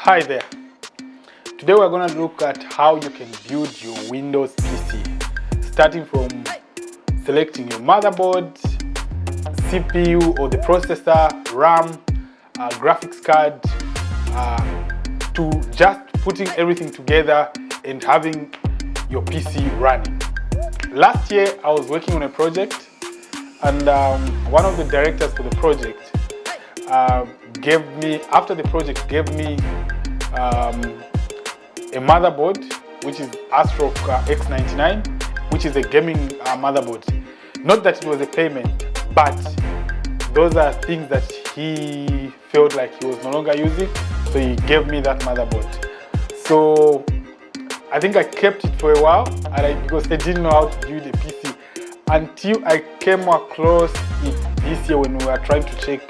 Hi there. Today we're going to look at how you can build your Windows PC, starting from selecting your motherboard, CPU or the processor, RAM, graphics card, to just putting everything together and having your PC running. Last year I was working on a project, and one of the directors for the project after the project gave me a motherboard, which is ASRock X99, which is a gaming motherboard. Not that it was a payment, but those are things that he felt like he was no longer using, so he gave me that motherboard. So I think I kept it for a while, because I didn't know how to build a PC until I came across it this year when we were trying to check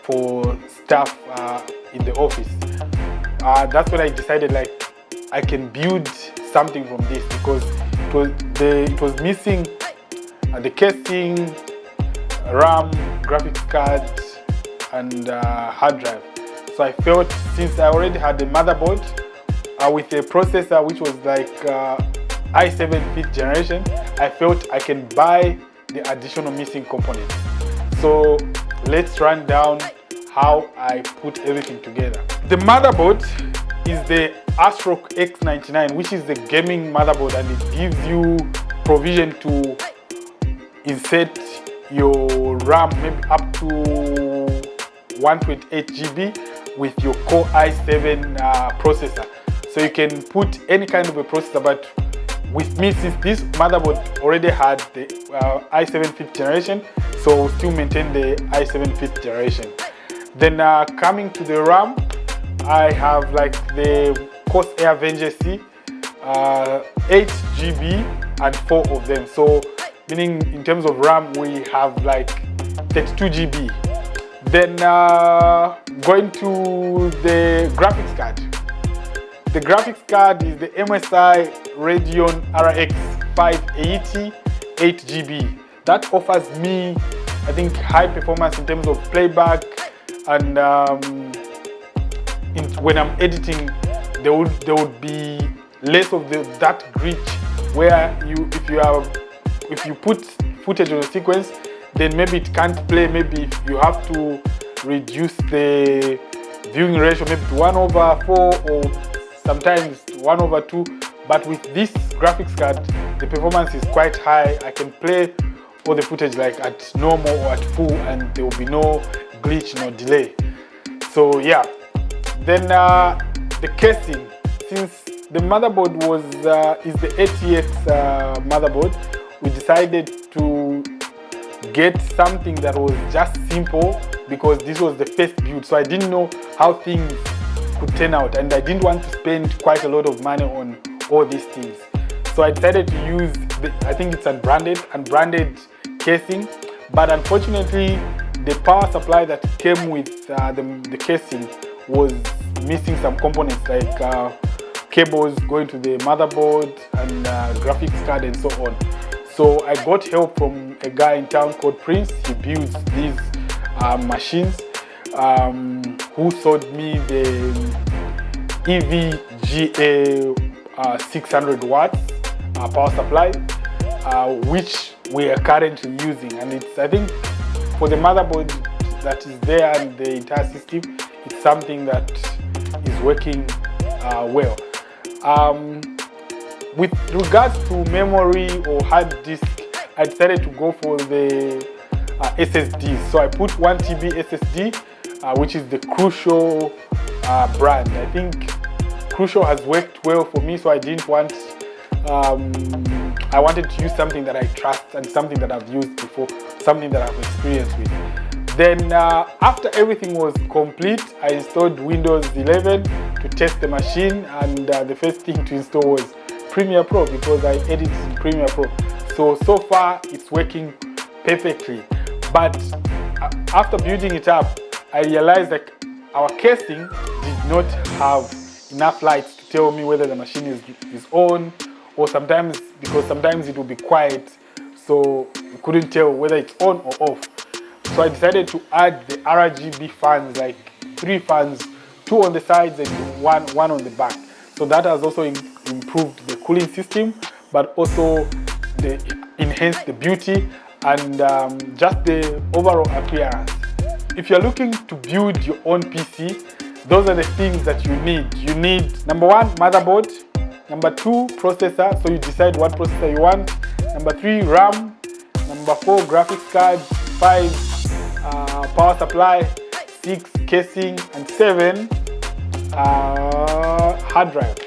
for stuff in the office. That's when I decided I can build something from this, because it was missing the casing, RAM, graphics card, and hard drive. So I felt, since I already had the motherboard with a processor which was like i7 5th generation, I felt I can buy the additional missing components. So let's run down how I put everything together. The motherboard is the ASRock X99, which is the gaming motherboard, and it gives you provision to insert your RAM maybe up to 128 GB with your Core i7 processor. So you can put any kind of a processor, but with me, since this motherboard already had the i7 5th generation, so we'll still maintain the i7 5th generation. Then coming to the RAM, I have like the Corsair Vengeance C, 8 GB and 4 of them. So meaning in terms of RAM, we have like 32 GB. Then going to the graphics card. The graphics card is the MSI Radeon RX 580 8 GB. That offers me, I think, high performance in terms of playback, and when I'm editing, there would be less of that glitch where if you put footage on a sequence, then maybe it can't play. Maybe you have to reduce the viewing ratio maybe to 1/4 or sometimes 1/2. But with this graphics card, the performance is quite high. I can play all the footage like at normal or at full, and there will be no glitch, no delay. So yeah. Then the casing, since the motherboard is the ATX motherboard, we decided to get something that was just simple, because this was the first build, so I didn't know how things could turn out, and I didn't want to spend quite a lot of money on all these things. So I decided to use I think it's unbranded casing, but unfortunately the power supply that came with the casing was missing some components, like cables going to the motherboard and graphics card and so on. So I got help from a guy in town called Prince. He builds these machines, who sold me the EVGA 600 watts power supply, which we are currently using. And it's, I think, for the motherboard that is there and the entire system, it's something that is working well. With regards to memory or hard disk, I decided to go for the SSD. So I put 1 TB SSD, which is the Crucial brand. I think Crucial has worked well for me, so I didn't want. I wanted to use something that I trust and something that I've used before, something that I've experienced with. Then after everything was complete, I installed Windows 11 to test the machine, and the first thing to install was Premiere Pro, because I edit in Premiere Pro. So far it's working perfectly. But after building it up, I realized that our casing did not have enough lights to tell me whether the machine is on, or sometimes it will be quiet, so we couldn't tell whether it's on or off. So I decided to add the RGB fans, like 3 fans 2 on the sides and one on the back. So that has also improved the cooling system, but also enhanced the beauty and just the overall appearance. If you're looking to build your own PC, those are the things that you need. You need, number 1, motherboard. Number 2, processor. So you decide what processor you want. Number 3, RAM. Number 4, graphics card. 5, power supply. 6, casing. And 7, hard drive.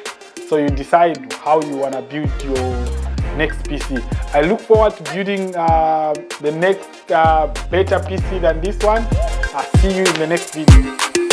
So you decide how you want to build your next PC. I look forward to building the next better PC than this one. I'll see you in the next video.